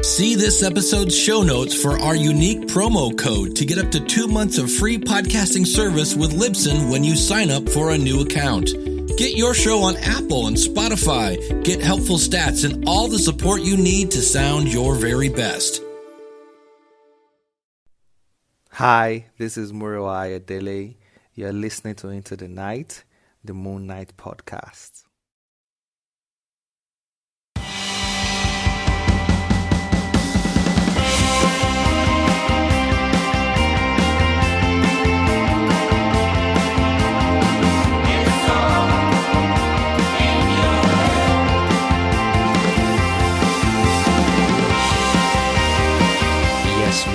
See this episode's show notes for our unique promo code to get up to 2 months of free podcasting service with Libsyn when you sign up for a new account. Get your show on Apple and Spotify, get helpful stats, and all the support you need to sound your very best. Hi, this is Murewa Ayodele. You're listening to Into the Night, the Moon Knight podcast.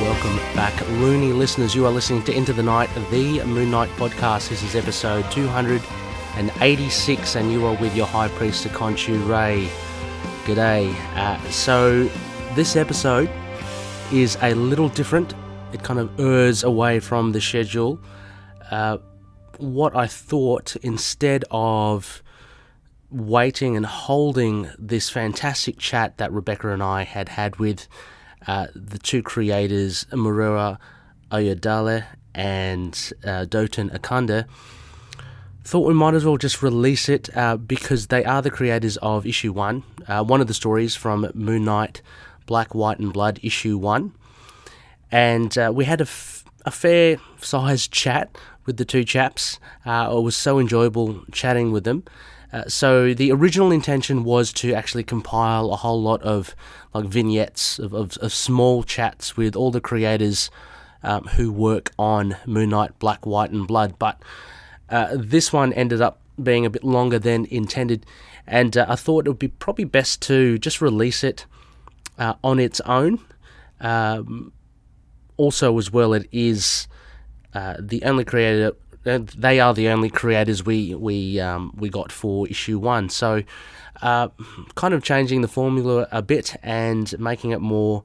Welcome back, Looney listeners. You are listening to Into the Night, the Moon Knight podcast. This is episode 286, and you are with your High Priest of Khonshu, Rey. G'day. So this episode is a little different. It kind of errs away from the schedule. What I thought, instead of waiting and holding this fantastic chat that Rebecca and I had with the two creators, Murewa Ayodele and Dotun Akande, thought we might as well just release it because they are the creators of issue 1, one of the stories from Moon Knight, Black, White and Blood, issue 1. And we had a fair-sized chat with the two chaps. It was so enjoyable chatting with them. So the original intention was to actually compile a whole lot of vignettes of small chats with all the creators who work on Moon Knight, Black, White and Blood. But this one ended up being a bit longer than intended, and I thought it would be probably best to just release it on its own. Also, as well, it is the only creator. They are the only creators we got for issue 1. So, kind of changing the formula a bit and making it more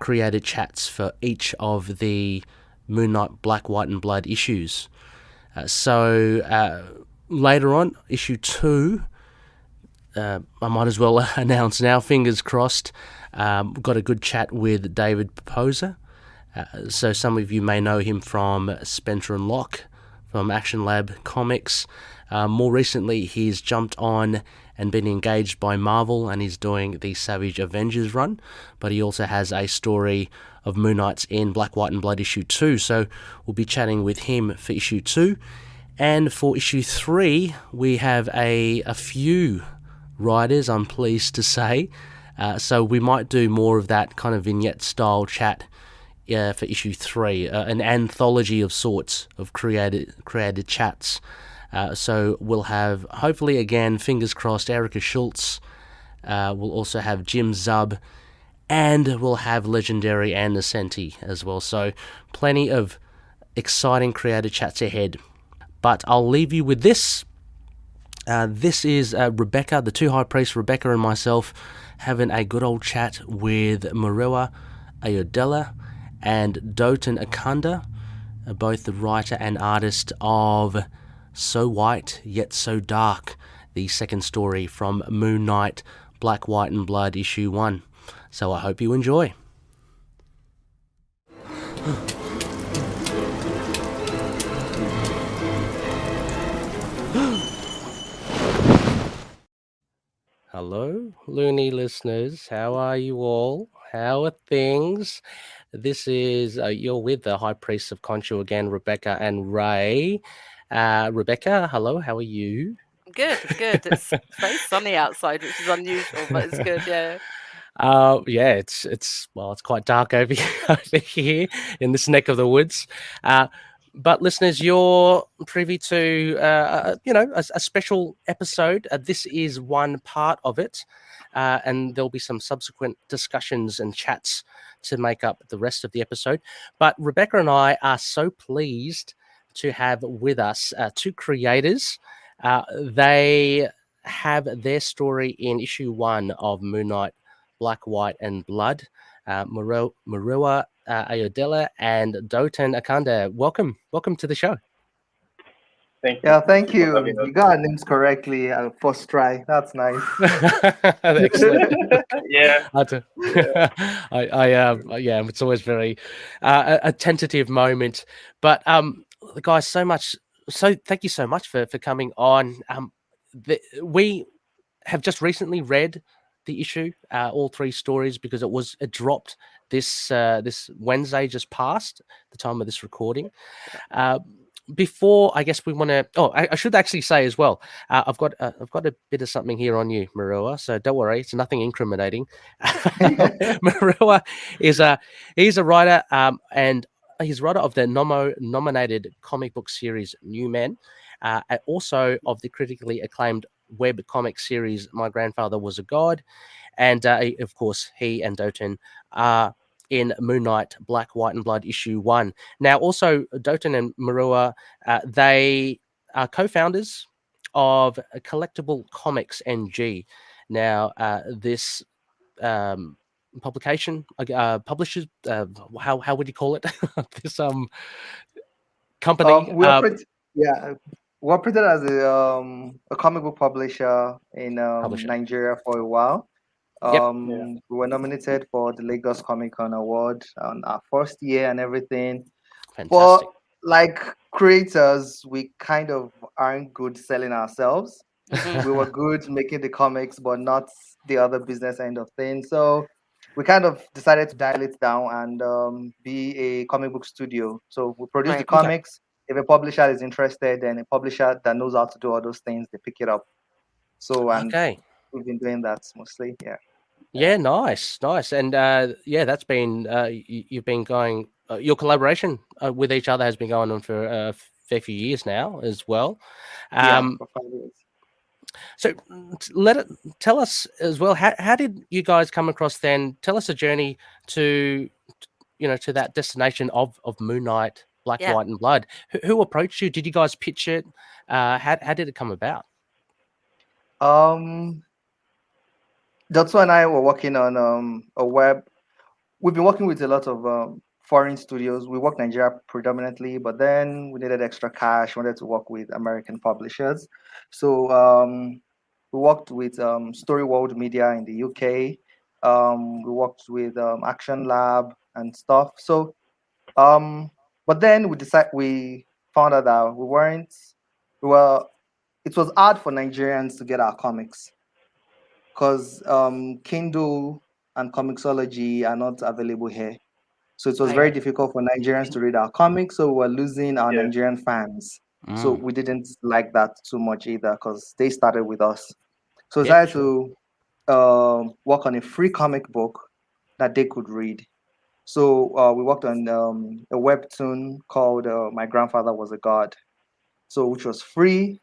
created chats for each of the Moon Knight, Black, White and Blood issues. So later on, issue 2, I might as well announce now, fingers crossed, got a good chat with David Proposer. So some of you may know him from Spencer and Locke, from Action Lab Comics. More recently, he's jumped on and been engaged by Marvel, and he's doing the Savage Avengers run, but he also has a story of Moon Knights in Black, White and Blood issue 2, so we'll be chatting with him for issue 2. And for issue 3, we have a few writers, I'm pleased to say, so we might do more of that kind of vignette-style chat for issue 3, an anthology of sorts of created chats. So we'll have, hopefully again, fingers crossed, Erica Schultz. We'll also have Jim Zub, and we'll have legendary Ann Nesenti as well. So plenty of exciting created chats ahead. But I'll leave you with this. This is Rebecca, the two high priests, Rebecca and myself, having a good old chat with Murewa Ayodele and Dotun Akande, both the writer and artist of So White Yet So Dark, the second story from Moon Knight, Black, White and Blood, issue 1. So I hope you enjoy. Hello, Looney listeners. How are you all? How are things? This is, you're with the High Priests of Khonshu again, Rebecca and Rey. Rebecca, hello, how are you? Good. It's very sunny outside, which is unusual, but it's good, yeah. Yeah, it's quite dark over here in this neck of the woods. But listeners, you're privy to, a special episode. This is one part of it, and there'll be some subsequent discussions and chats to make up the rest of the episode. But Rebecca and I are so pleased to have with us two creators. They have their story in issue 1 of Moon Knight, Black, White and Blood. Murewa Ayodele and Dotun Akande. Welcome to the show. Yeah, Thank thank you for you. having us. You got our names correctly first try. That's nice. Excellent. Yeah, I, do- yeah. yeah, it's always very a tentative moment. But guys, so thank you so much for coming on. We have just recently read the issue, all three stories, because it dropped this Wednesday just past the time of this recording. Uh, Before I guess we want to. Oh, I should actually say as well. I've got a bit of something here on you, Murewa. So don't worry, it's nothing incriminating. Murewa is he's a writer, and he's writer of the nominated comic book series New Men, and also of the critically acclaimed web comic series My Grandfather Was a God, and of course he and Dotun are in Moon Knight Black, White, and Blood issue 1. Now, also, Dotun and Murewa, they are co-founders of Collectible Comics NG. Now, this publication publishes how would you call it? This company We operate, yeah, we operated as a comic book publisher in publisher. Nigeria for a while. Yep, Yeah. We were nominated for the Lagos Comic Con Award on our first year and everything. But fantastic. like creators, we kind of aren't good selling ourselves. Mhm. We were good making the comics, but not the other business end of things. So we kind of decided to dial it down and be a comic book studio. So we produce the Right. Okay. comics. If a publisher is interested, then a publisher that knows how to do all those things, they pick it up. So, and Okay. we've been doing that mostly. Yeah. Yeah, nice, and yeah, that's been you've been going. Your collaboration with each other has been going on for a fair few years now as well. Yeah. Um, For 5 years. so tell us as well. How did you guys come across then? Tell us a journey to to that destination of Moon Knight, Black, Yeah. White, and Blood. Who approached you? Did you guys pitch it? How did it come about? Um, Dotun and I were working on a web. We've been working with a lot of foreign studios. We work Nigeria predominantly, but then we needed extra cash. Wanted to work with American publishers, so we worked with Story World Media in the UK. We worked with Action Lab and stuff. So, um, but then we found out that we weren't. We were. It was hard for Nigerians to get our comics because Kindle and Comixology are not available here. So it was Right. very difficult for Nigerians to read our comics. So we were losing our Yeah. Nigerian fans. So Mm. we didn't like that too much either because they started with us. So we Yep, decided sure. to work on a free comic book that they could read. So we worked on a webtoon called My Grandfather Was a God. So which was free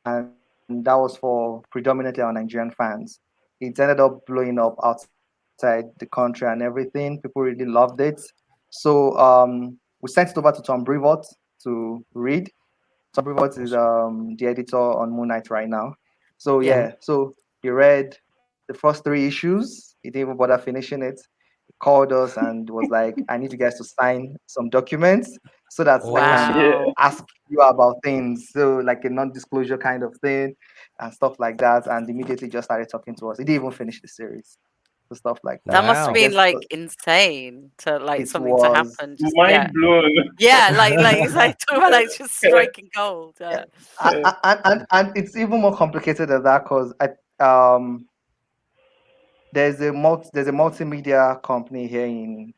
and that was for predominantly our Nigerian fans. It ended up blowing up outside the country and everything. People really loved it. So we sent it over to Tom Brevoort to read. Tom Brevoort is the editor on Moon Knight right now. So yeah, Yeah. Mm. so he read the first 3 issues. He didn't even bother finishing it. He called us and was like, "I need you guys to sign some documents so that I Oh, can Yeah. Wow. ask you about things." So like a non-disclosure kind of thing and stuff like that. And immediately just started talking to us. He didn't even finish the series. So stuff like That that. must have I wow. been guess like insane to like it something to was. happen. Just yeah. Mind blown. Yeah, like it's like talk about like just striking gold. Yeah, Yeah. and it's even more complicated than that because there's a multimedia company here in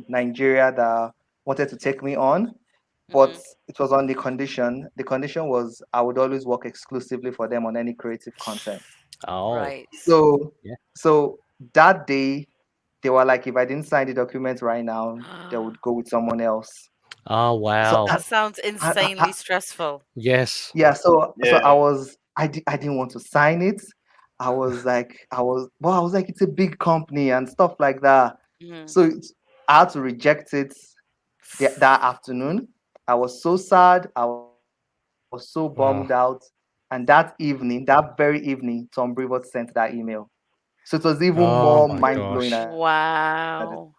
Nigeria that wanted to take me on, but Mhm. it was on the condition. The condition was I would always work exclusively for them on any creative content. Oh, Right. So yeah. so that day they were like, if I didn't sign the document right now, they would go with someone else. Oh, So wow. That sounds I insanely stressful. Yes. yeah, so Yeah. I didn't want to sign it. I was like, it's a big company and stuff like that. Mhm. So I had to reject it that afternoon. I was so sad. I was so bummed out. And that very evening, Tom Brevoort sent that email. So it was even more Oh my mind blowing gosh. at the same time. Wow.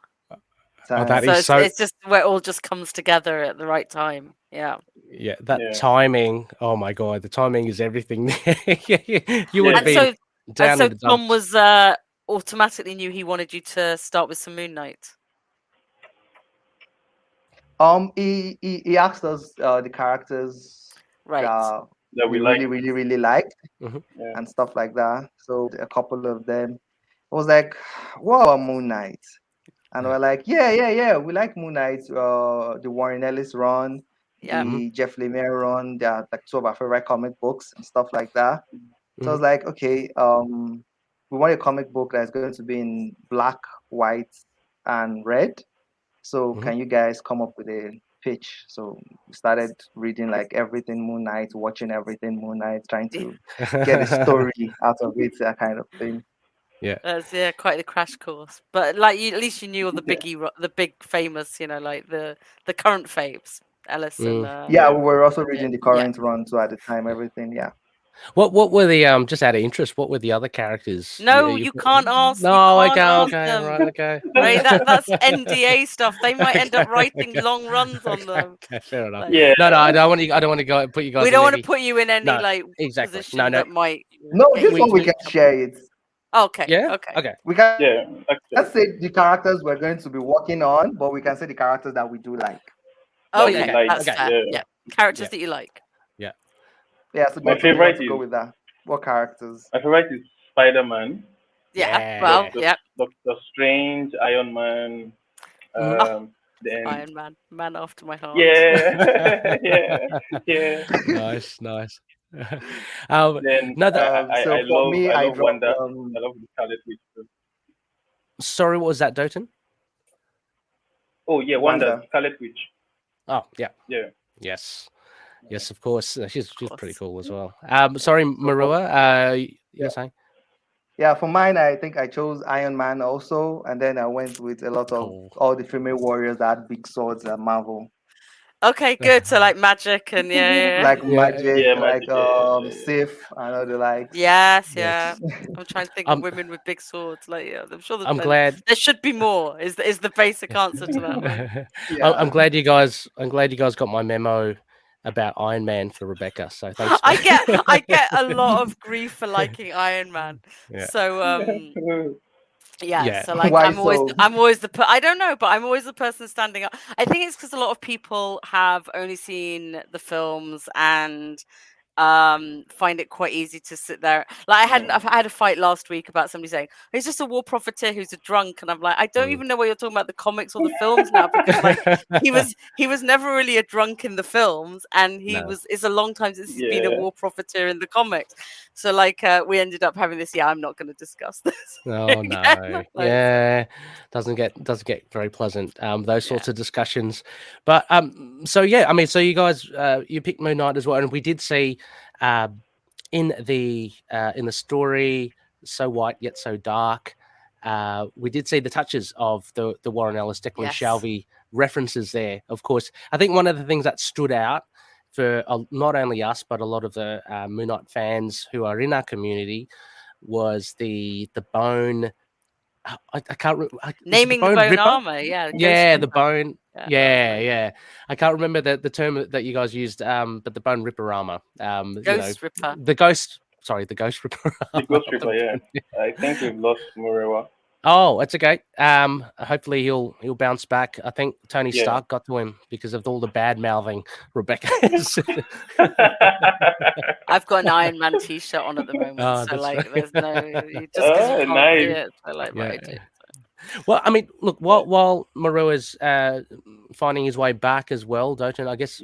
So time. that So is so. it's just where it all just comes together at the right time. Yeah. Yeah, that Yeah. timing. Oh my god, the timing is everything. You would have And Yeah. been down in the Tom dumps. was automatically knew he wanted you to start with some Moon Knight. He asked us the characters Right. That we we like. really liked Mhm. Yeah. and stuff like that. So a couple of them, I was like, "What about Moon Knight?" And Yeah. we're like, "Yeah, we like Moon Knight. The Warren Ellis run, Yeah. the Jeff Lemire run. They're like two of our favorite comic books and stuff like that." So I was Mhm. like, "Okay, we want a comic book that's going to be in black, white, and red. So Mhm. can you guys come up with a pitch?" So we started reading like everything Moon Knight, watching everything Moon Knight, trying to get a story out of it, that kind of thing. That's quite the crash course. But like at least you knew all the the big famous, like the current faves, Ellis and Yeah, Yeah. we were also reading the yeah. current run too at the time, everything. Yeah. What were the just out of interest? What were the other characters? No, you can't ask. You No, can't okay, ask okay, them. right, okay. Right, that's NDA stuff. They might end up Okay, writing okay, long runs on okay, them. okay, fair enough. Like, Yeah. No, I don't want you. I don't want to go put you guys we in don't want to any. put you in any No, like exactly. position No. that might No, get this you one we into can trouble. share it. Okay. Yeah. Okay. Okay. We can Yeah. let's Actually, say the characters we're going to be working on, but we can say the characters that we do like. that we Okay. like. That's Okay. fair. Yeah. Yeah. Characters Yeah. that you like. Yeah. Yeah, so My Dotun, you want favorite to go is with that? What characters? Spider-Man, Yeah. Yeah. Well. Yeah. Doctor Strange, Iron Man. Mhm. Oh, Then Iron Man after my heart. yeah, yeah. Nice. Then No, So I for love me, I dropped Wanda. I love the Scarlet Witch too. sorry, what was that, Dotun? Oh yeah, Wanda, Wanda. Scarlet Witch. Oh, yeah. Yeah. Yes, of course. She's pretty course. cool as well. Sorry, Murewa. You're saying? Yeah, for mine, I think I chose Iron Man also, and then I went with a lot of Cool. all the female warriors that had big swords at Marvel, Okay. Good. So like magic and yeah. like Yeah. Magic, Yeah, like Magic. Sif, and all the likes. Yes. Yes. Yeah. I'm trying to think of Um, women with big swords. Like, yeah, I'm sure there's I'm plenty. glad. There should be more. Is the basic answer to that one? Yeah. I'm glad you guys. I'm glad you guys got my memo about Iron Man for Rebecca. So thanks. I get a lot of grief for liking Iron Man. Yeah. So yeah, Yeah. so like Why I'm always so? I don't know, but I'm always the person standing up. I think it's because a lot of people have only seen the films and find it quite easy to sit there. Like I had a fight last week about somebody saying he's just a war profiteer who's a drunk, and I'm like, I don't even know whether you're talking about the comics or the films now, because like he was never really a drunk in the films, and it's a long time since he's been a war profiteer in the comics. So like we ended up having this. Yeah, I'm not going to discuss this. Oh no. Like, Yeah. Doesn't get very pleasant. Those sorts of discussions. But so yeah, I mean, so you guys you picked Moon Knight as well, and we did see in the story, So White Yet So Dark, we did see the touches of the Warren Ellis, Declan Shalvey references there. Of course, I think one of the things that stood out for not only us but a lot of the Moon Knight fans who are in our community was the bone. I can't remember. naming the bone armor. Yeah. Yeah, the bone. Yeah. Yeah. I can't remember the term that you guys used, but the bone ripper armor. Ghost Ripper. The ghost. Sorry, the ghost ripper. The Ghost Ripper. Yeah. I think we've lost Murewa. Oh, it's okay. Hopefully he'll bounce back. I think Tony Stark got to him because of all the bad mouthing Rebecca. I've got an Iron Man t-shirt on at the moment, so like right. there's no just because you can't nice. see it. So like, right, I do. Well, I mean, look, while Murewa's finding his way back as well, Dotun, I guess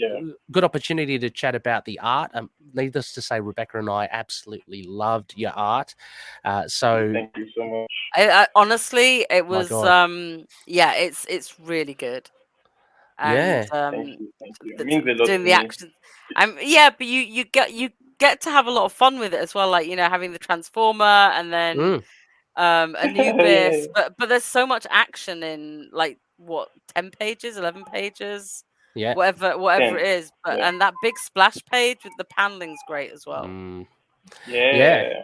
good opportunity to chat about the art. Needless to say, Rebecca and I absolutely loved your art. So thank you so much. I honestly, it was it's really good. And thank you. It means a lot doing to the me. action. But you get to have a lot of fun with it as well. Like having the Transformer and then. Anubis, but there's so much action in like 10 pages, 11 pages, whatever 10. it is. But and that big splash page with the paneling's great as well. Yeah.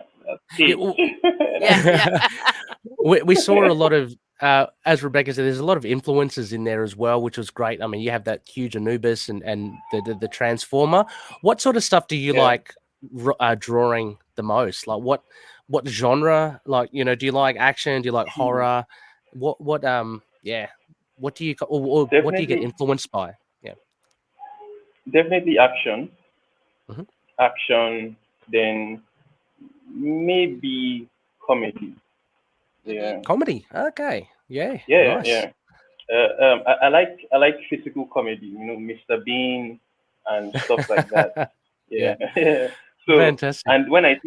We saw a lot of as Rebecca said, there's a lot of influences in there as well, which was great. I mean, you have that huge Anubis and the Transformer. What sort of stuff do you like drawing the most? Like what genre? Like, you know, do you like action? Do you like horror? What what do you or what do you get influenced by? Yeah, Definitely action. Mhm. Action, then maybe comedy. Yeah. Comedy. Okay. Yeah. Yeah, Nice. yeah. I like physical comedy, you know, Mr. Bean and stuff like that. Yeah. So, Fantastic. and when I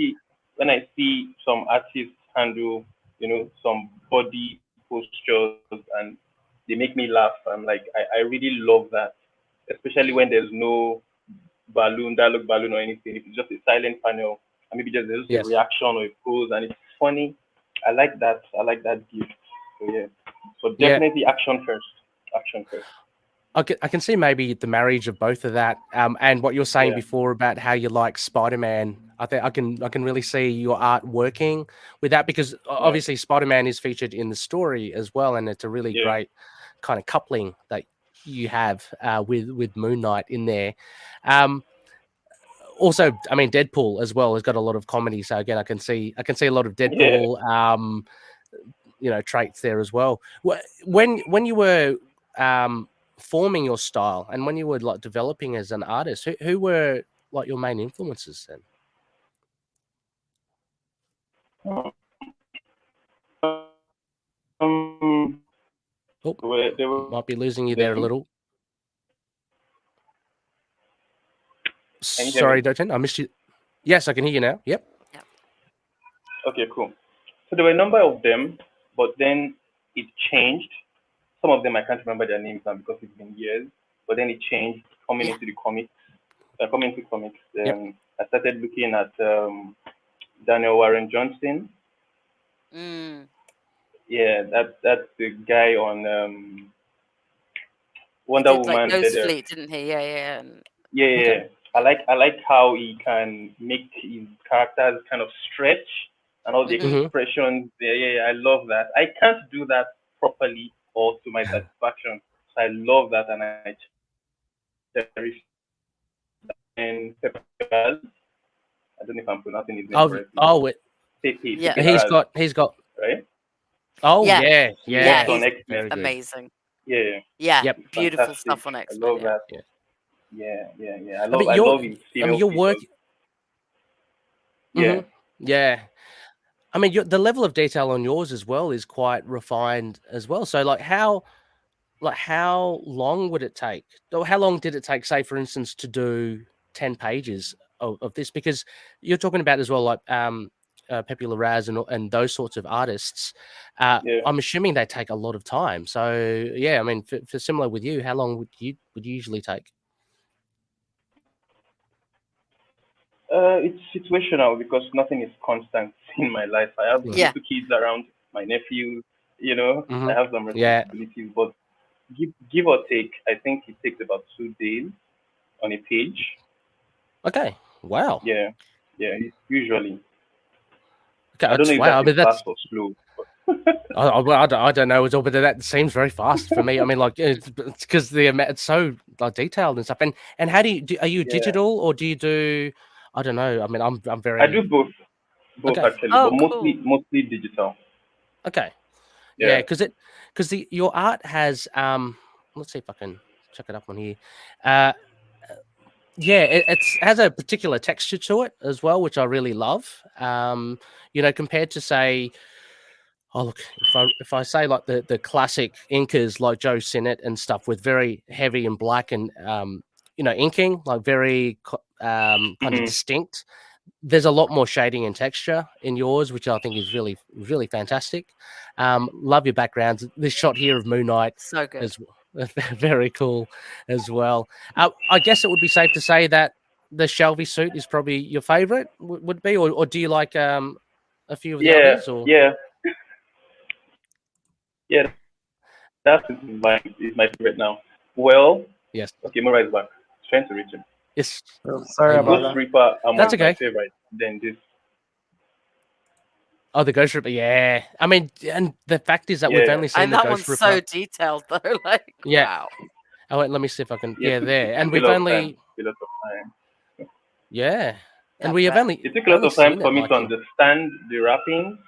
see some artists handle, you know, some body postures and they make me laugh, I'm like, I really love that, especially when there's no dialogue balloon or anything. If it's just a silent panel and maybe just there's a reaction or a pose and it's funny. I like that. I like that gift. So yeah. So definitely action first. Action first. I can see maybe the marriage of both of that, and what you're saying before about how you like Spider-Man. I think I can really see your art working with that, because obviously Spider-Man is featured in the story as well, and it's a really great kind of coupling that you have with Moon Knight in there. Also, I mean, Deadpool as well has got a lot of comedy. So again, I can see a lot of Deadpool, you know, traits there as well. When you were forming your style and when you were like developing as an artist, who were like your main influences then? Might be losing you there a little. Sorry, Dotun, I missed you. Yes, I can hear you now. Yep. Okay, cool. So there were a number of them, but then it changed. Some of them I can't remember their names now because it's been years. But then it changed coming into the comics. I started looking at Daniel Warren Johnson. Yeah, that's the guy on Wonder Woman. Like Nose Fleet, didn't he? Yeah. Okay. I like how he can make his characters kind of stretch and all the expressions. Yeah, I love that. I can't do that properly or to my satisfaction. So I love that, and I cherish that. And Pepe, I don't know if I'm pronouncing his name correctly. Pepe. He's got right. Oh yeah. On X-Men. Amazing. Yeah. Beautiful fantastic stuff on X-Men. I love that. Yeah. I love his your work. Yeah. I mean, the level of detail on yours as well is quite refined as well. So, how long would it take? Or how long did it take, say, for instance, to do 10 pages of this? Because you're talking about as well, like Pepe Larraz and those sorts of artists. I'm assuming they take a lot of time. So, yeah, I mean, for similar with you, how long would you usually take? It's situational because nothing is constant in my life. I have 2 kids around, my nephews, you know, I have some responsibilities, but give or take, I think it takes about 2 days on a page. Okay. Wow. Yeah, usually. Okay, I don't know if that's fast or slow. I don't know at all, but that seems very fast for me. I mean, like, it's because it's so like detailed and stuff. And how are you digital or do you do? I don't know. I mean, I'm very. I do both actually, but mostly digital. Okay. Yeah, because your art has Let's see if I can check it up on here. It has a particular texture to it as well, which I really love. You know, compared to say. Oh look! If I say like the classic inkers like Joe Sinnott and stuff with very heavy and black and you know, inking like very kind of distinct. There's a lot more shading and texture in yours, which I think is really, really fantastic. Love your backgrounds. This shot here of Moon Knight, so good, is very cool as well. I guess it would be safe to say that the Shelby suit is probably your favorite. Would it be, or do you like a few of the others? Or? Yeah, that's my favorite now. Well, yes. Okay, Murewa is back. Trying to reach him. Yes. Sorry about Ghost that. Reaper, That's okay. My favorite. Then this. Oh, the Ghost Ripper, yeah. I mean, and the fact is that we've Yeah. only seen And the that Ghost one's Ripper. so detailed, though. Like, Yeah. wow. Oh, wait, let me see if I can. Yeah, Yeah, there. And took we've a lot only. a lot of time. Yeah. And Yeah, we have but- only. It took a lot only of time seen for it, me like, to in- understand the wrapping,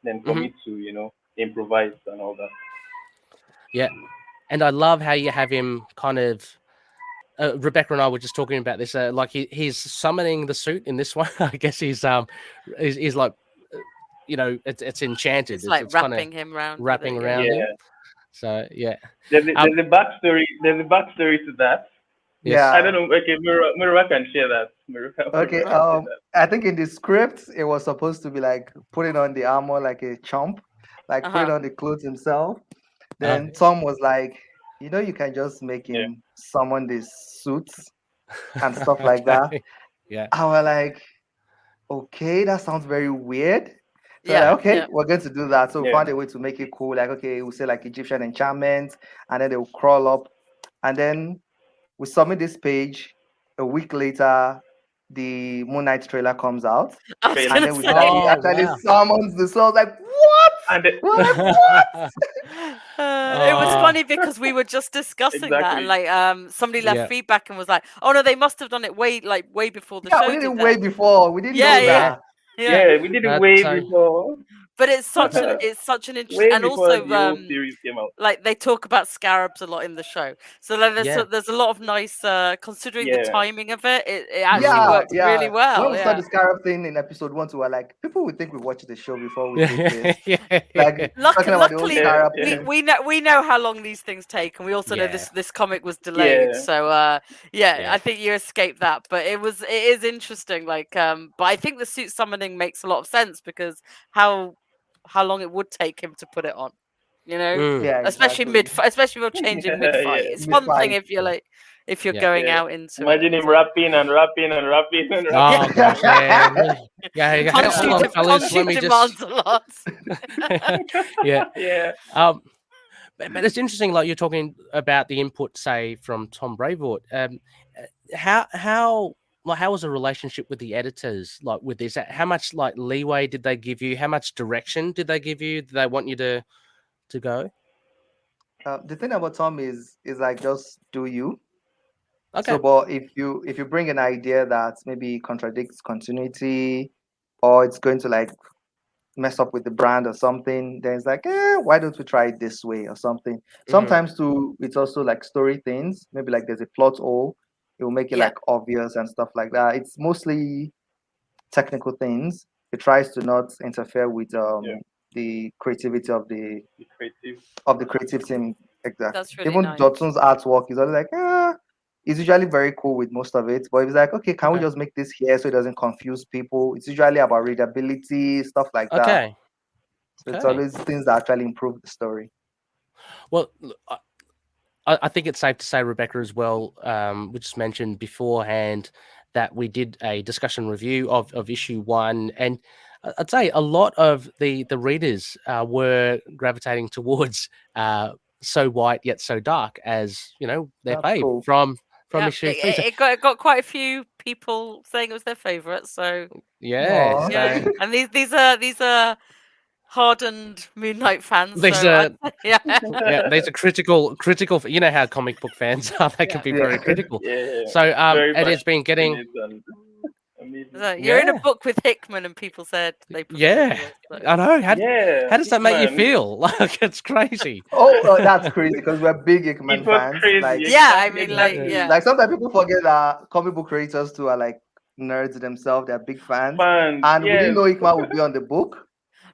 then for Mhm. me to, improvise and all that. Yeah. And I love how you have him kind of. Rebecca and I were just talking about this. Like he's summoning the suit in this one. I guess he's like, it's enchanted. It's like it's kind of wrapping him around. wrapping with it, around yeah. him. Yeah. So yeah. There's a backstory. There's a backstory to that. Yes. Yeah. I don't know. Okay, Murewa can share that. Okay. I think in the script it was supposed to be like putting on the armor like a chump, like putting Uh-huh. on the clothes himself. Then Tom was like, you can just make him summon these suits and stuff like that. Okay. Yeah. I was like, okay, that sounds very weird. So Yeah, like, okay, yeah. we're going to do that. So we Yeah. found a way to make it cool. Like, okay, we'll say like Egyptian enchantments, and then they'll crawl up. And then we submit this page. A week later, the Moon Knight trailer comes out. I was And And gonna then we say. see that he Oh, actually wow. summons the soul. Like, what? And the- We're like, what? It was Oh. funny because we were just discussing that, and Exactly. like somebody left Yeah. feedback and was like, "Oh no, they must have done it way before the Yeah, show we did did it that." way before. We didn't Yeah, know yeah. that. Yeah. We did it That's way so- before. But it's such an interesting, Way and before also the whole series came out. like they talk about scarabs a lot in the show, so like, Yeah. there's a lot of nice considering the Yeah. timing of it. It actually Yeah, works yeah. really well. When we saw Yeah. the Scarlet thing in episode 1, we were like, people would think we watched the show before we did this. yeah. Like, talking about the old Luckily, Scarlet Yeah. thing. we know how long these things take, and we also know Yeah. this comic was delayed. Yeah. So Yeah. I think you escaped that, but it is interesting. Like but I think the suit summoning makes a lot of sense because how long it would take him to put it on, Mm. Yeah, especially exactly. especially if you're changing mid fight. Yeah. It's one thing Mid-fight. if you're Yeah. going Yeah. out into Imagine him rapping and rapping and rapping and Oh rapping. gosh, yeah. Yeah. Hold on, fellas. Let me demands just. a lot. Yeah. Yeah. But it's interesting, like you're talking about the input, say, from Tom Brevoort. How was the relationship with the editors, like with this? How much like leeway did they give you? How much direction did they give you? Did they want you to go? The thing about Tom is like just do you. Okay. So, but if you bring an idea that maybe contradicts continuity, or it's going to like mess up with the brand or something, then it's like, why don't we try it this way or something? Sometimes too, it's also like story things. Maybe like there's a plot hole, it will make it Yeah. like obvious and stuff like that. It's mostly technical things. It tries to not interfere with the creativity of the creative team. Exactly. That's really Even nice. Dotun's artwork is always like, it's usually very cool with most of it. But it's like, okay, can we Okay. just make this here so it doesn't confuse people? It's usually about readability, stuff like that. Okay. So it's Okay. always things that actually improve the story. Well, I think it's safe to say, Rebecca, as well, we just mentioned beforehand that we did a discussion review of issue 1, and I'd say a lot of the readers were gravitating towards So White Yet So Dark as, their That's fave cool. from Yeah, issue 3. So, it got quite a few people saying it was their favorite. So yeah. Aw. yeah, So, and these are hardened Moon Knight fans. These So are- yeah. yeah, these are critical. You know how comic book fans are; they can be very Yeah. critical. Yeah. So, Very it has been getting. Amazing. So you're in a Yeah. book with Hickman, and people said they preferred Yeah. yours, so- I know. How does that make you Hickman. feel? Like it's crazy. Oh, that's crazy because we're big Hickman It was fans. crazy. Like, Yeah, I mean, like, Exactly. yeah. like sometimes people forget that comic book creators too are like nerds themselves. They're big fans. Fans. And we didn't yes. know Hickman would be on the book.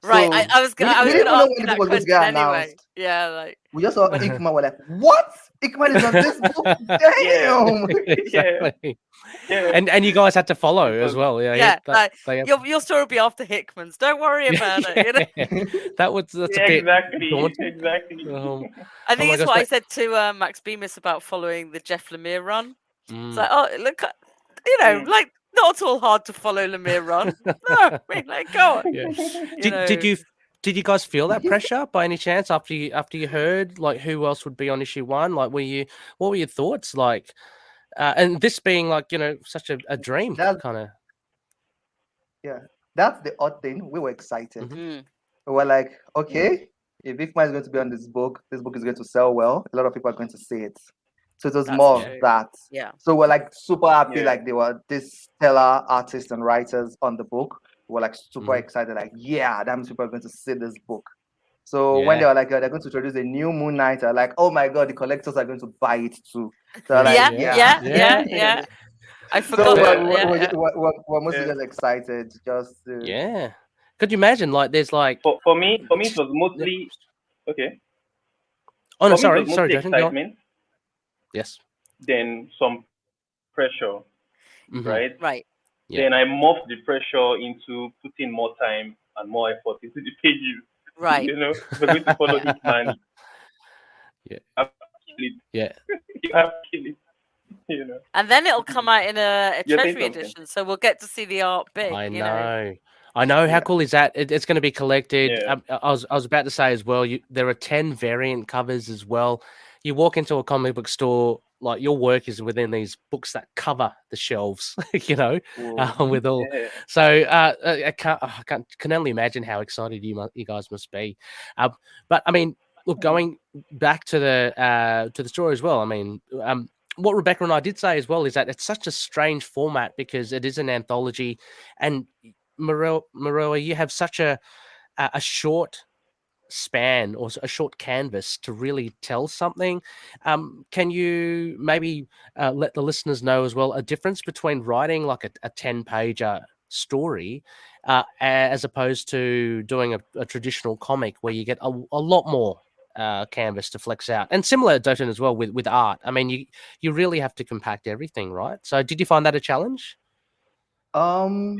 Right, So I was we gonna didn't know ask when you the that book was going to question get anyway. announced. Yeah, like We just saw Hickman. We're like, what? Hickman is on this book? Damn. Exactly. Yeah. And you guys had to follow as well. Yeah. yeah, like, they have- your story will be after Hickman's. Don't worry about it. You know? That's Yeah, a bit exactly. daunting. Exactly. I think my it's gosh, what I but- said to Max Bemis about following the Jeff Lemire run. Mm. It's like, oh, look, like not at all hard to follow Lemire run. No, I mean, like, go on. Yeah. You Did you guys feel that pressure by any chance after you heard like who else would be on issue 1? Like, what were your thoughts like? And this being like such a dream That's- kind of. that's the odd thing. We were excited. Mm. We were like, okay, if Vikma is going to be on this book is going to sell well. A lot of people are going to see it. So it was That's more of true. that. Yeah. So we're like super happy, Yeah. like they were this stellar artists and writers on the book. We're like super Mhm. excited, like, yeah, that means people are going to see this book. So when they Yeah. were like, they're going to introduce a new Moon Knight, I'm like, oh my god, the collectors are going to buy it too. So I'm like, Yeah. yeah. I So forgot. we're mostly Yeah. just excited, just to, Yeah. Could you imagine? Like, there's like. For me, it was mostly okay. Oh no, For me, it sorry, was mostly Jason. Go on. excitement, Yes. then some pressure, Mhm. right? Right. Yeah. Then I morphed the pressure into putting more time and more effort into the pages. Right. You know, if we're going to follow Hitman, Yeah. you have to kill it. Yeah. You have to kill it. You know. And then it'll come out in a You're saying treasury something. edition, so we'll get to see the art big. I You know. know. How Yeah. cool is that? It's going to be collected. Yeah. I was about to say as well. There are 10 variant covers as well. You walk into a comic book store, like your work is within these books that cover the shelves. You know, Whoa. with all. Yeah. So I can only imagine how excited you guys must be. But I mean, look, going back to the story as well. I mean, what Rebecca and I did say as well is that it's such a strange format because it is an anthology, and Murewa, you have such a short span or a short canvas to really tell something. Can you maybe let the listeners know as well a difference between writing like a 10-pager story as opposed to doing a traditional comic where you get a lot more canvas to flex out, and similar Dotun as well with art. I mean, you really have to compact everything, right? So did you find that a challenge? Yeah.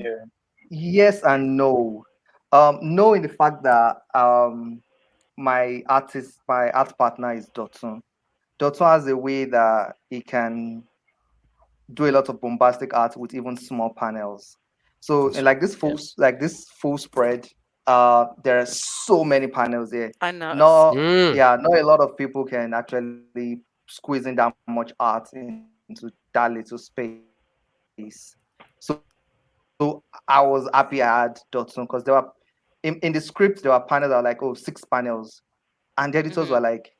Yes and no. No, in the fact that my art partner is Dotun. Dotun has a way that he can do a lot of bombastic art with even small panels. So in like this full spread, there are so many panels here. I know. Not Mm. not a lot of people can actually squeeze in that much art into that little space. So I was happy I had Dotun because there were in the script there were panels that were like 6 panels, and the editors were like,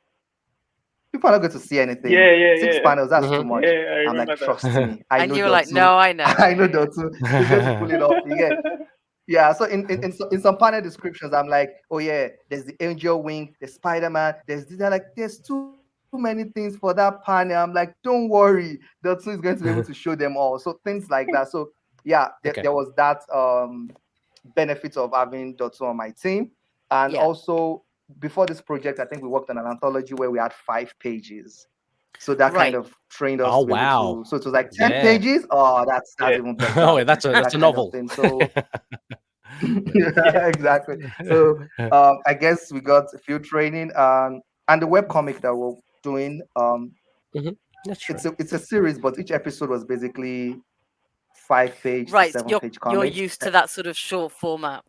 people are not going to see anything. Yeah. 6 panels, that's too Mhm. much. Yeah, I I'm like, remember that. trust me, I And know you were like, Dotun. no, I know. I know Dotun. He's going to pull it off. Yeah. So in some panel descriptions, I'm like, oh yeah, there's the angel wing, the Spider-Man. There's too many things for that panel. I'm like, don't worry, Dotun is going to be able to show them all. So things like that. So yeah, Okay. there was that benefit of having Dotun on my team, and Yeah. also before this project, I think we worked on an anthology where we had 5 pages. So that Right. kind of trained us Oh, to be able wow. to. So it was like 10 Yeah. pages. Oh, that's Yeah. even better. Oh, that's a that kind of novel. thing. So yeah, exactly. So I guess we got a few training, and the webcomic that we're doing. That's true. It's a series, but each episode was basically 5-page to Right. So 7-page you're comics. used to that sort of short format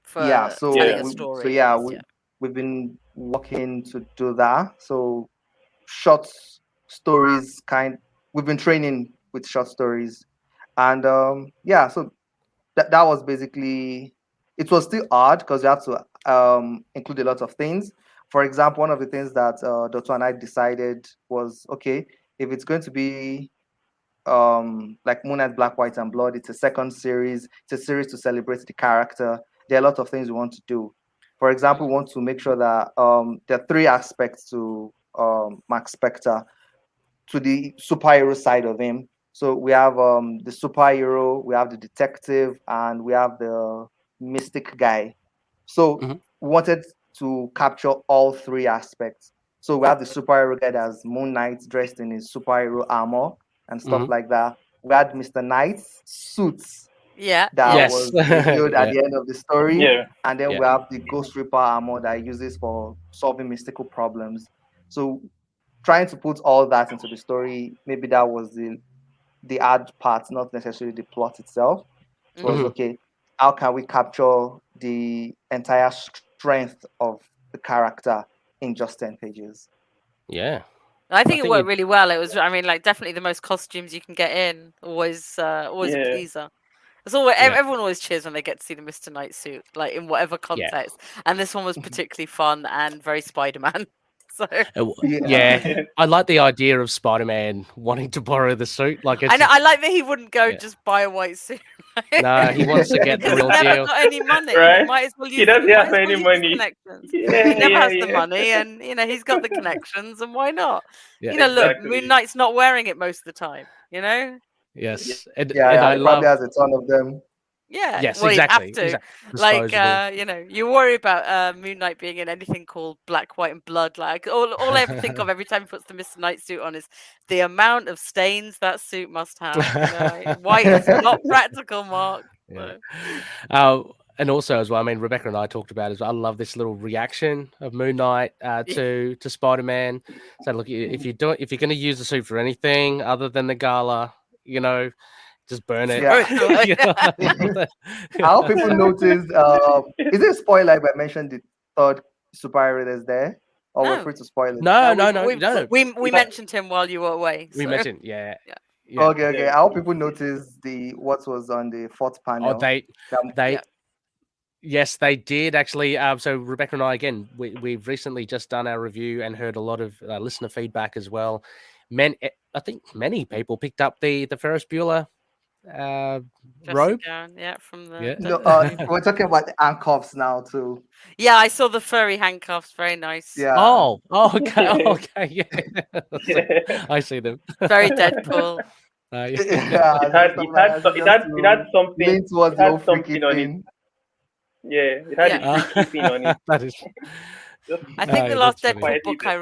for Yeah. So telling Yeah. a story. we've been working to do that. So short stories we've been training with short stories, and so that was basically, it was still hard because you have to include a lot of things. For example, one of the things that Dotun and I decided was, okay, if it's going to be like Moon Knight, Black, White, and Blood, it's a second series. It's a series to celebrate the character. There are a lot of things we want to do. For example, we want to make sure that there are 3 aspects to Max Spector, to the superhero side of him. So we have the superhero, we have the detective, and we have the mystic guy. So Mhm. we wanted to capture all 3 aspects. So we have the superhero guy that's Moon Knight dressed in his superhero armor and stuff Mhm. like that. We had Mr. Knight's suits Yeah. that Yes. was revealed at Yeah. the end of the story. Yeah. And then Yeah. we have the Ghost Reaper armor that he uses for solving mystical problems. So trying to put all that into the story, maybe that was the hard part, not necessarily the plot itself. It was, Mhm. okay, how can we capture the entire strength of the character in just 10 pages? Yeah. I think it think worked it- really well. It was, I mean, like definitely the most costumes you can get in. Always a Yeah. pleaser. It's always, everyone always cheers when they get to see the Mr. Knight suit, like in whatever context. And this one was particularly fun and very Spider-Man. So I like the idea of Spider-Man wanting to borrow the suit. Like, it's I like that he wouldn't go just buy a white suit. No, he wants to get the real He's never deal. got any money. Right? He might as well use. He doesn't have might as well any use his money. Connections. Yeah, He never has yeah. the money, and he's got the connections, and why not? Yeah. Look, Exactly. Moon Knight's not wearing it most of the time. Yes. Yeah, And he I love. probably has a ton of them. Yeah, Yes, well, exactly. you'd have to. Exactly. Like, you worry about Moon Knight being in anything called Black, White, and Blood. Like, all I ever think of every time he puts the Mr. Knight suit on is the amount of stains that suit must have. Like, white is not practical, Mark. So. And also as well, I mean, Rebecca and I talked about it as well. I love this little reaction of Moon Knight to Spider-Man. So look, if you're going to use the suit for anything other than the gala, just burn it. Yeah. I hope people noticed. Is it a spoiler if I mentioned the third superhero that's there? Or we're free to spoil it? No. We mentioned him while you were away. We mentioned, yeah. Okay. I hope people noticed what was on the fourth panel. Yes, they did actually. So Rebecca and I, again, we've recently just done our review and heard a lot of listener feedback as well. I think many people picked up the Ferris Bueller robe. From the. No, we're talking about the handcuffs now too. Yeah, I saw the furry handcuffs. Very nice. Yeah. Oh, okay. Yeah. I see them. Very Deadpool. It had something on it. Yeah, it had a freaky thing on it. That is. I think the last Deadpool book I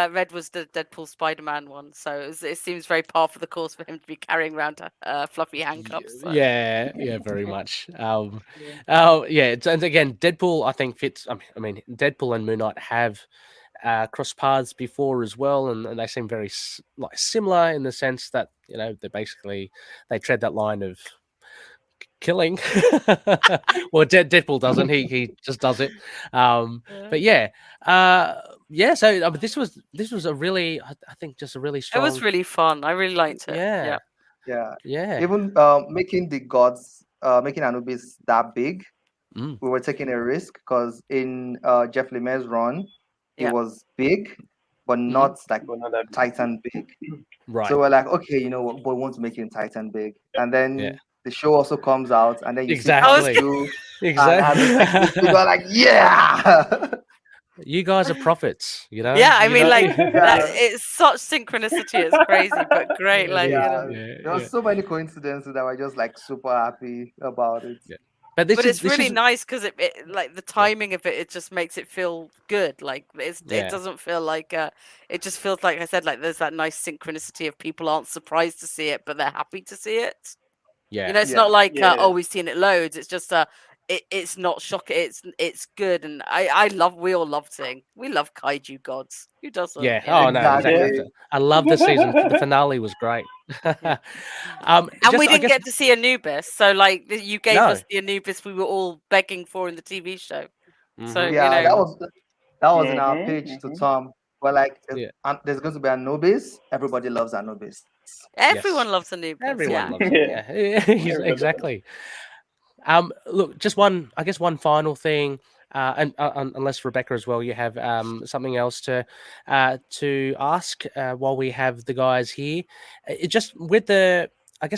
read was the Deadpool Spider-Man one, so it seems very par for the course for him to be carrying around fluffy handcuffs. So. Yeah, very much. And again, Deadpool I think fits. I mean, Deadpool and Moon Knight have crossed paths before as well, and they seem very similar in the sense that they tread that line of killing. Well, Deadpool doesn't. He just does it. But so this was a really, I think, just a really strong. It was really fun. I really liked it. Yeah. Even making the gods, making Anubis that big, we were taking a risk because in Jeff Lemire's run, it was big, but not like Titan big. Right. So we're like, okay, you know what, but we want to make it Titan big, and then. The show also comes out, and then you see exactly. People are like, yeah. You guys are prophets, Yeah, I mean, it's such synchronicity. It's crazy, but great. There are so many coincidences that we're just super happy about it. Yeah. But it's really nice because it the timing of it just makes it feel good. Like it doesn't feel like it just feels like I said, like there's that nice synchronicity of people aren't surprised to see it, but they're happy to see it. Yeah, it's not like we've seen it loads. It's just it's not shocking. It's good, and we all love seeing. We love kaiju gods. Who doesn't? Yeah. Oh no, exactly. I love the season. The finale was great. And we didn't get to see Anubis, so you gave us the Anubis we were all begging for in the TV show. Mm-hmm. So that was in our pitch to Tom. We're there's going to be Anubis. Everybody loves Anubis. Everyone loves Anubis. Everyone loves it. Yeah. Exactly. Look, just one final thing, and unless Rebecca as well, you have something else to ask while we have the guys here. It just with the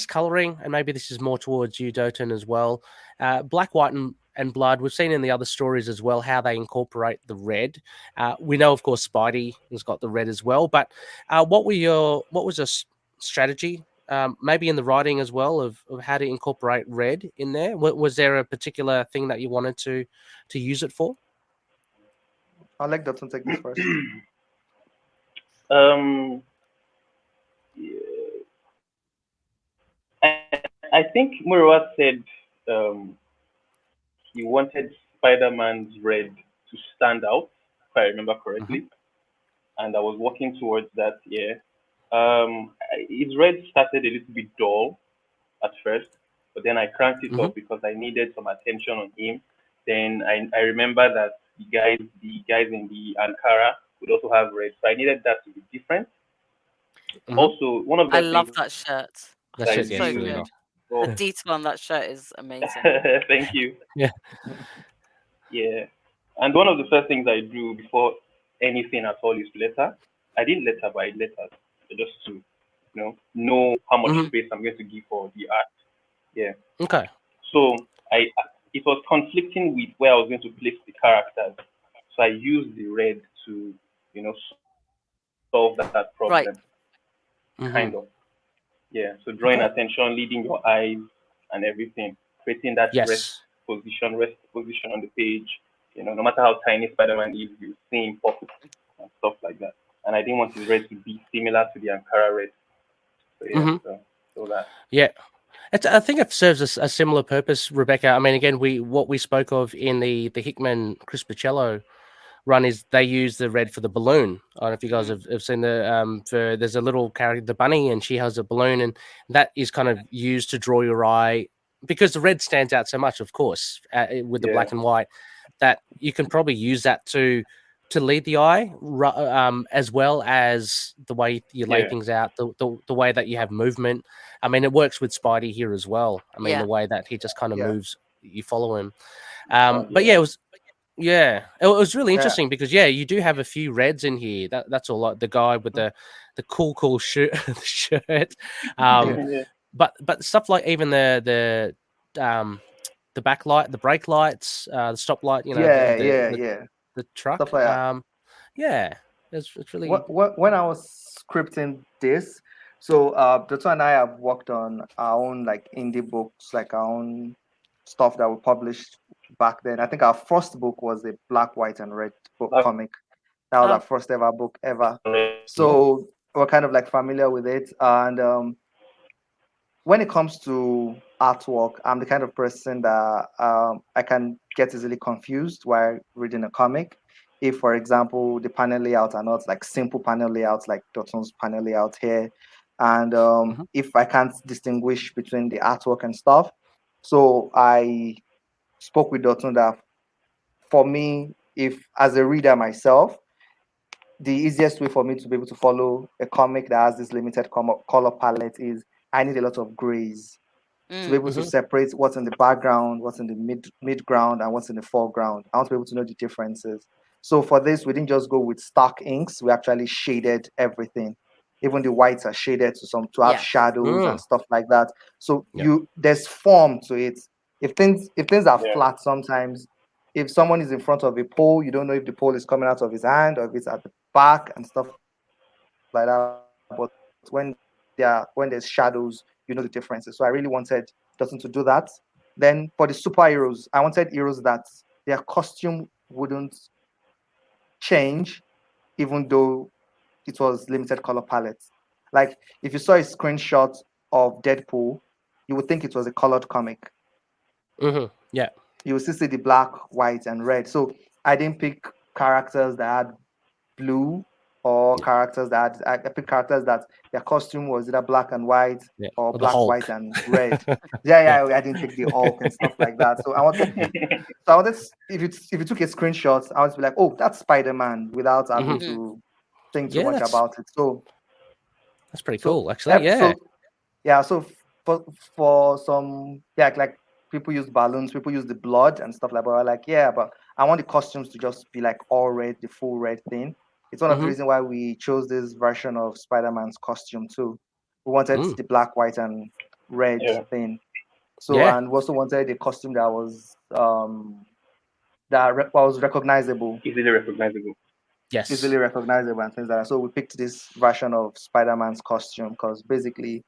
coloring, and maybe this is more towards you, Dotun, as well. Black, White, and Blood. We've seen in the other stories as well how they incorporate the red. We know, of course, Spidey has got the red as well. But what was your strategy? Maybe in the writing as well of how to incorporate red in there. Was there a particular thing that you wanted to use it for? I'll let Dotun take this first. I think Murewa said he wanted Spider-Man's red to stand out, if I remember correctly. Mm-hmm. And I was working towards that, his red started a little bit dull at first, but then I cranked it up because I needed some attention on him. Then I remember that the guys in the Ankara would also have red, so I needed that to be different. Mm-hmm. Also, one of the love that shirt. That shirt's so good. Oh, The detail on that shirt is amazing. thank you. Yeah. Yeah. And one of the first things I do before anything at all is letter. I didn't letter, but I lettered just to, know how much Mhm. space I'm going to give for the art. Yeah. Okay. So it was conflicting with where I was going to place the characters. So I used the red to, solve that Right. problem, kind Mhm. of. Yeah. So drawing Okay. attention, leading your eyes and everything, creating that Yes. rest position on the page. No matter how tiny Spider-Man is, you see him pop and stuff like that. And I didn't want his red to be similar to the Ankara red. So yeah, Mhm. so that. Yeah. I think it serves a similar purpose, Rebecca. I mean, again, what we spoke of in the Hickman Chris Pacello run is they use the red for the balloon. I don't know if you guys have seen there's a little character, the bunny, and she has a balloon, and that is kind of used to draw your eye because the red stands out so much, of course, with the Yeah. black and white, that you can probably use that to lead the eye, as well as the way you lay Yeah. things out, the way that you have movement. I mean, it works with Spidey here as well. I mean, Yeah. the way that he just kind of Yeah. moves, you follow him. Oh, But yeah, yeah. it was really Yeah. interesting because you do have a few reds in here. That's all. Like the guy with the cool shirt, shirt. Yeah. Yeah. But stuff like even the backlight, the brake lights, the stop light. Yeah. Yeah. The Yeah. the truck. Stuff like that. Yeah, it's really. When I was scripting this, so Dotun and I have worked on our own like indie books, like our own stuff that we published back then. I think our first book was a black, white, and red book Black comic. That was Oh. our first ever book ever. and red. So we're kind of like familiar with it. And when it comes to artwork, I'm the kind of person that I can get easily confused while reading a comic. If, for example, the panel layout are not like simple panel layouts like Dotun's panel layout here, and Mhm. if I can't distinguish between the artwork and stuff, so I spoke with Dotun that for me, if as a reader myself, the easiest way for me to be able to follow a comic that has this limited color palette is I need a lot of grays to be able to Mhm. separate what's in the background, what's in the mid ground, and what's in the foreground. I want to be able to know the differences. So for this, we didn't just go with stark inks. We actually shaded everything. Even the whites are shaded to have Yeah. shadows and Mm. stuff like that. So Yep. there's form to it. If things are Yeah. flat sometimes, if someone is in front of a pole, you don't know if the pole is coming out of his hand or if it's at the back and stuff like that. But when there's shadows, you know the differences. So I really wanted Dustin to do that. Then for the superheroes, I wanted heroes that their costume wouldn't change, even though it was limited color palettes. Like if you saw a screenshot of Deadpool, you would think it was a colored comic. Mhm. Yeah. You will still see the black, white, and red. So I didn't pick characters that had blue or characters that I picked characters that their costume was either black and white Yeah. or Or the black, white, Hulk. and red. Yeah, I didn't pick the Hulk and stuff like that. So I wanted if you took a screenshot, I wanted to be like, oh, that's Spider-Man without having Mhm. to think too Yeah, much about it. So that's pretty so cool, actually. Yeah. so for some like people use balloons, people use the blood and stuff like that. But I'm like, yeah, but I want the costumes to just be like all red, the full red thing. It's one of the Mhm. reasons why we chose this version of Spider-Man's costume too. We wanted Mm. the black, white, and red Yeah. thing. So Yeah. and we also wanted a costume that was was recognizable, Easily recognizable. Yes. easily recognizable and things like that. So we picked this version of Spider-Man's costume because basically,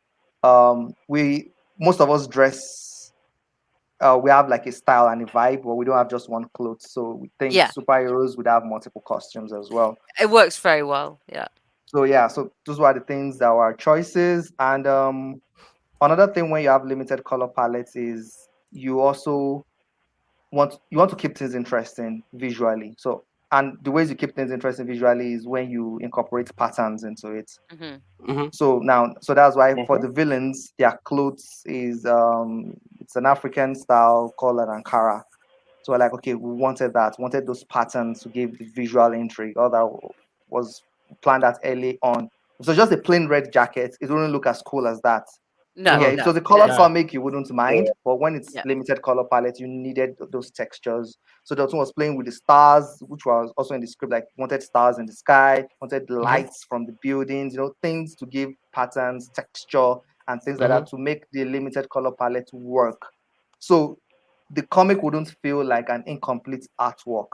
we most of us dress. We have like a style and a vibe, but we don't have just one clothes. So we think Yeah. superheroes would have multiple costumes as well. It works very well. Yeah. So yeah, so those were the things that were choices. And another thing when you have limited color palettes is you also want to keep things interesting visually. So and the ways you keep things interesting visually is when you incorporate patterns into it. Mm-hmm. Mhm. So that's why for Mhm. the villains, their clothes is it's an African style called an Ankara. So we're like, okay, we wanted those patterns to give the visual intrigue. All that was planned that early on. So just a plain red jacket, it wouldn't look as cool as that. No, Yeah, Mhm. if it no, was a color yeah. comic, you wouldn't mind, Yeah. but when it's Yeah. limited color palette, you needed those textures. So Dotun was playing with the stars, which was also in the script, like wanted stars in the sky, wanted lights from the buildings, things to give patterns, texture, and things like that to make the limited color palette work. So the comic wouldn't feel like an incomplete artwork.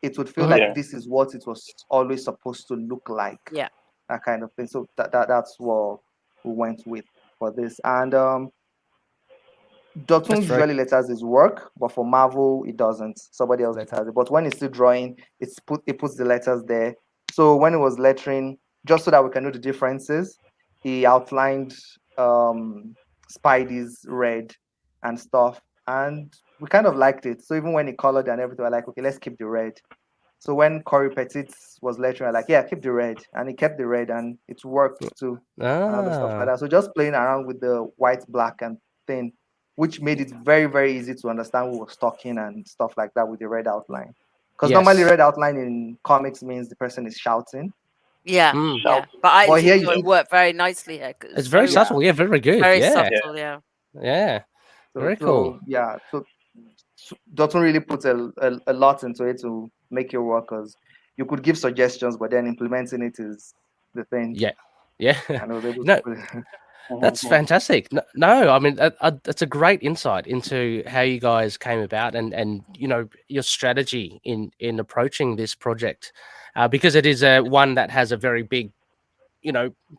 It would feel Mhm. like Yeah. this is what it was always supposed to look like, Yeah. that kind of thing. So that's what we went with for this. And That's Dotun very usually letters his work, but for Marvel it doesn't. Somebody else letters it. But when it's still drawing, it puts the letters there. So when it was lettering, just so that we can know the differences, he outlined Spidey's red and stuff, and we kind of liked it. So even when he colored and everything, we're like, okay, let's keep the red. So when Corey Petit was lettering, we're like, yeah, keep the red, and he kept the red, and it worked too, and other stuff like ah that. So just playing around with the white, black, and thing, which made it very, very easy to understand who was talking and stuff like that with the red outline. Because normally yes. red outline in comics means the person is shouting, Yeah. Mm. Yeah. Shout. But I but actually here you thought see, it worked very nicely here because It's it's very so yeah. subtle. Yeah, very good. very Yeah, subtle. Yeah. yeah. So Very cool. so yeah, so Dotun really puts a lot into it to make it work. Because you could give suggestions, but then implementing it is the thing. Yeah, yeah. And I was able to No, put it. that's fantastic. No, I mean that's a great insight into how you guys came about and your strategy in approaching this project, because it is a one that has a very big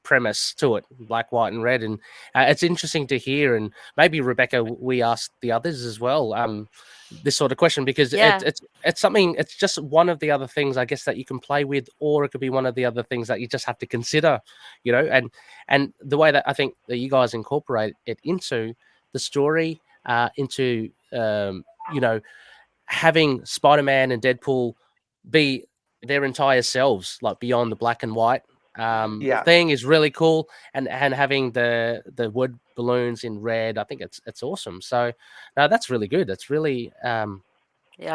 premise to it, black, white, and red, and it's interesting to hear. And maybe Rebecca, we asked the others as well this sort of question because Yeah. it's something. It's just one of the other things, I guess, that you can play with, or it could be one of the other things that you just have to consider, and the way that I think that you guys incorporate it into the story, into having Spider-Man and Deadpool be their entire selves, like beyond the black and white Yeah, thing, is really cool. And having the wood balloons in red, I think it's awesome. So no, that's really good. That's really Yeah.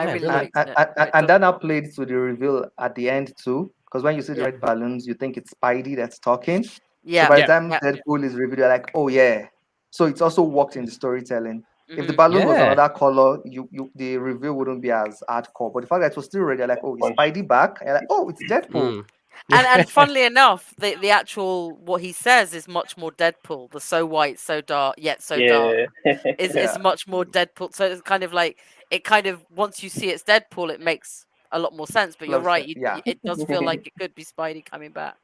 I really really liked it. and that now played to the reveal at the end too. Because when you see the Yeah. red balloons, you think it's Spidey that's talking. So Yeah. by the yeah, time Yeah. Deadpool is revealed, you're like, oh yeah. So it's also worked in the storytelling. If the Mhm. balloon was yeah. another color, you the reveal wouldn't be as hardcore. But the fact that it was still red, you're like, oh, is Punch. Spidey back? And you're like, oh, it's Deadpool. Mm. And funnily enough, the actual what he says is much more Deadpool. The so white, so dark, yet so dark Yeah. is Yeah, much more Deadpool. So it's kind of like it kind of once you see it's Deadpool, it makes a lot more sense. But you're loves right, it. Yeah. it does feel like it could be Spidey coming back.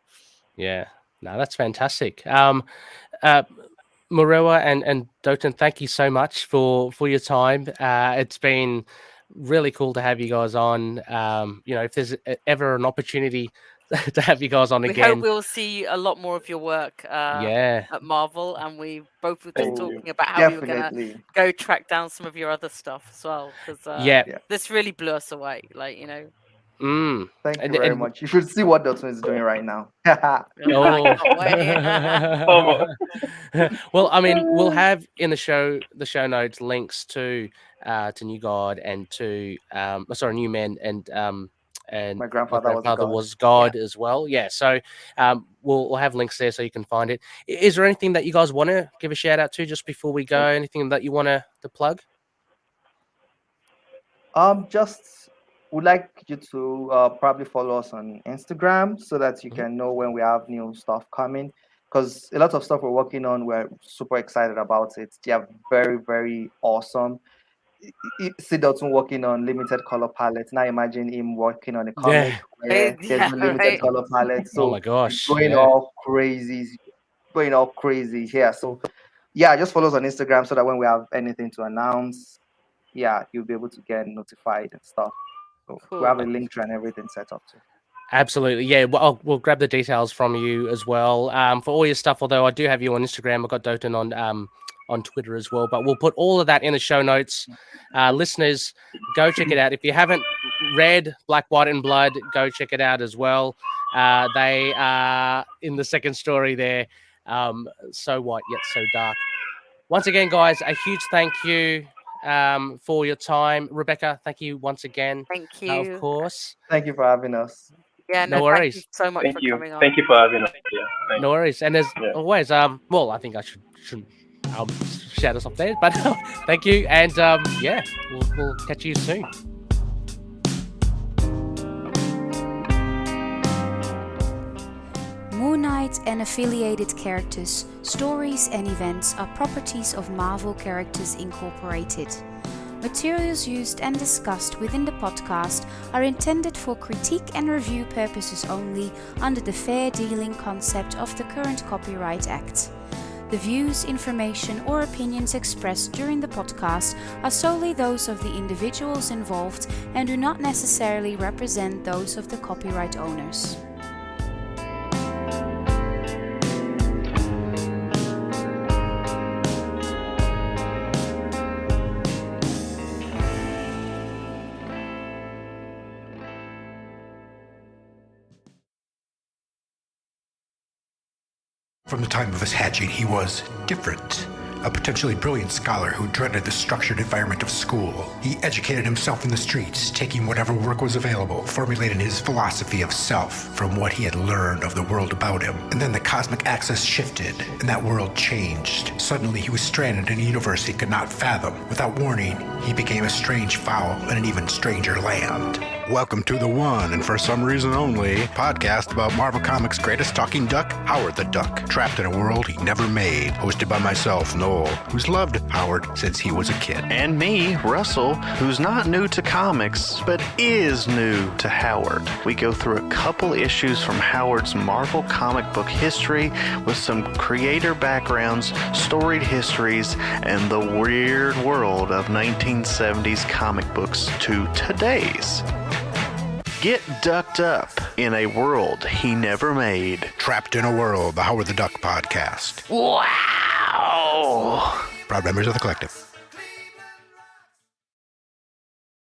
Yeah, no, that's fantastic. Uh, Murewa and Dotun, thank you so much for your time. It's been really cool to have you guys on. If there's ever an opportunity to have you guys on We hope again, we'll see a lot more of your work yeah, at Marvel, and we both were just Thank Oh, you. talking about how we were gonna definitely. go track down some of your other stuff as well, because yeah, Yeah. this really blew us away. mm. Thank you and, very and much. You should see what Dotun is doing right now. I oh, can't wait. well, I mean, we'll have in the show notes links to New God and to New Men and My My grandfather was a Grandfather god. Was God as well. Yeah, so we'll have links there so you can find it. Is there anything that you guys want to give a shout out to just before we go? Anything that you want to plug? Just would like you to probably follow us on Instagram so that you Mhm. can know when we have new stuff coming. Because a lot of stuff we're working on, we're super excited about it. They are very, very awesome. Sid Dotun working on limited color palettes. Now imagine him working on a Yeah. comic where there's Yeah, no limited right. color palette. Oh So my it's gosh. going Yeah. all crazy, going all crazy here. So yeah, just follow us on Instagram so that when we have anything to announce, yeah, you'll be able to get notified and stuff. So we have a Cool. link to and everything set up too. Absolutely, yeah. Well, we'll grab the details from you as well for all your stuff. Although I do have you on Instagram, I've got Dotun on Twitter as well. But we'll put all of that in the show notes. Listeners, go check it out. If you haven't read Black, White, and Blood, go check it out as well. They are in the second story there. So white yet so dark. Once again, guys, a huge thank you for your time. Rebecca, thank you once again. Thank Of you. course. Thank you for having us. Yeah, No no, thank you worries. so much Thank for you. coming on. Thank you for having us. Yeah. Thank No worries. And as you. Yeah. always, well, I think I should I'll shout us off there. But thank you, and yeah, we'll catch you soon. Moon Knight and affiliated characters, stories and events are properties of Marvel Characters Incorporated. Materials used and discussed within the podcast are intended for critique and review purposes only under the fair dealing concept of the current Copyright Act. The views, information or opinions expressed during the podcast are solely those of the individuals involved and do not necessarily represent those of the copyright owners. From the time of his hatching, he was different. A potentially brilliant scholar who dreaded the structured environment of school. He educated himself in the streets, taking whatever work was available, formulating his philosophy of self from what he had learned of the world about him. And then the cosmic axis shifted, and that world changed. Suddenly, he was stranded in a universe he could not fathom. Without warning, he became a strange fowl in an even stranger land. Welcome to the one, and for some reason only, podcast about Marvel Comics' greatest talking duck, Howard the Duck, trapped in a world he never made. Hosted by myself, Noel, who's loved Howard since he was a kid. And me, Russell, who's not new to comics, but is new to Howard. We go through a couple issues from Howard's Marvel comic book history with some creator backgrounds, storied histories, and the weird world of 1970s comic books to today's. Get ducked up in a world he never made. Trapped in a World, the Howard the Duck podcast. Wow! Proud members of the collective.